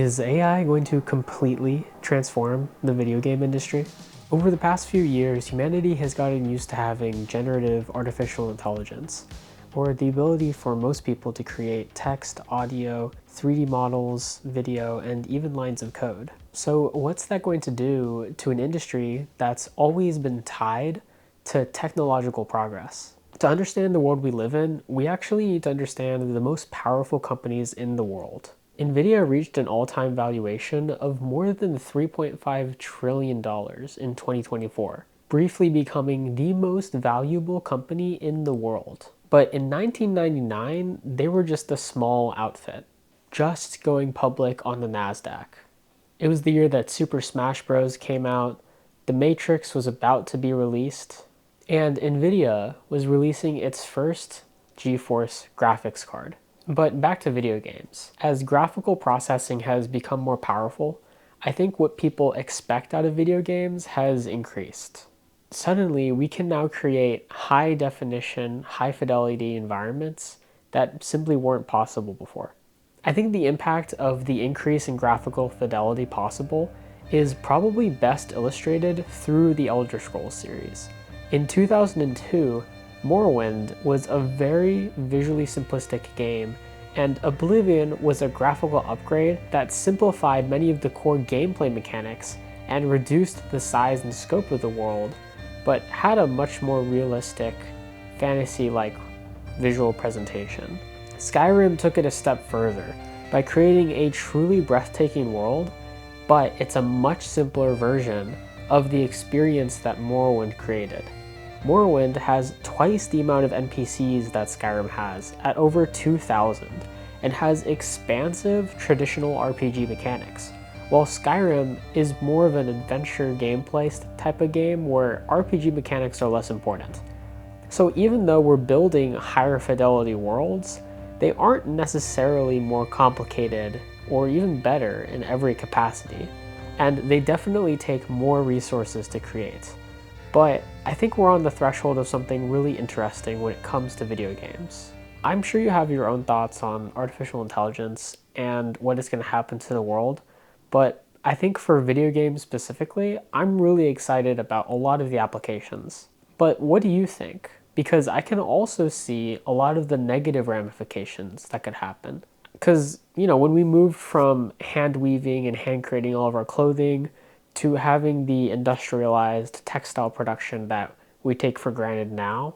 Is AI going to completely transform the video game industry? Over the past few years, humanity has gotten used to having generative artificial intelligence, or the ability for most people to create text, audio, 3D models, video, and even lines of code. So what's that going to do to an industry that's always been tied to technological progress? To understand the world we live in, we actually need to understand the most powerful companies in the world. NVIDIA reached an all-time valuation of more than $3.5 trillion in 2024, briefly becoming the most valuable company in the world. But in 1999, they were just a small outfit, just going public on the NASDAQ. It was the year that Super Smash Bros. Came out, The Matrix was about to be released, and NVIDIA was releasing its first GeForce graphics card. But back to video games. As graphical processing has become more powerful, I think what people expect out of video games has increased. Suddenly, we can now create high definition, high fidelity environments that simply weren't possible before. I think the impact of the increase in graphical fidelity possible is probably best illustrated through the Elder Scrolls series. In 2002, Morrowind was a very visually simplistic game, and Oblivion was a graphical upgrade that simplified many of the core gameplay mechanics and reduced the size and scope of the world, but had a much more realistic, fantasy-like visual presentation. Skyrim took it a step further by creating a truly breathtaking world, but it's a much simpler version of the experience that Morrowind created. Morrowind has twice the amount of NPCs that Skyrim has, at over 2,000, and has expansive traditional RPG mechanics, while Skyrim is more of an adventure gameplay type of game where RPG mechanics are less important. So even though we're building higher fidelity worlds, they aren't necessarily more complicated or even better in every capacity, and they definitely take more resources to create. But I think we're on the threshold of something really interesting when it comes to video games. I'm sure you have your own thoughts on artificial intelligence and what is going to happen to the world, but I think for video games specifically, I'm really excited about a lot of the applications. But what do you think? Because I can also see a lot of the negative ramifications that could happen. Because, when we moved from hand weaving and hand creating all of our clothing to having the industrialized textile production that we take for granted now,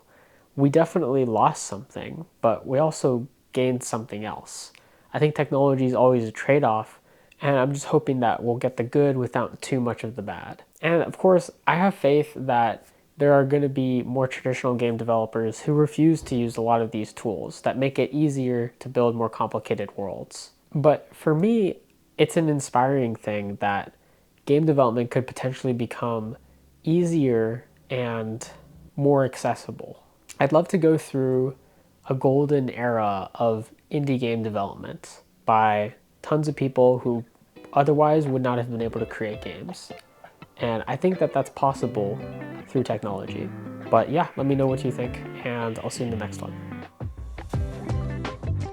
we definitely lost something, but we also gained something else. I think technology is always a trade-off, and I'm just hoping that we'll get the good without too much of the bad. And of course, I have faith that there are going to be more traditional game developers who refuse to use a lot of these tools that make it easier to build more complicated worlds. But for me, it's an inspiring thing that game development could potentially become easier and more accessible. I'd love to go through a golden era of indie game development by tons of people who otherwise would not have been able to create games. And I think that that's possible through technology. But yeah, let me know what you think, and I'll see you in the next one.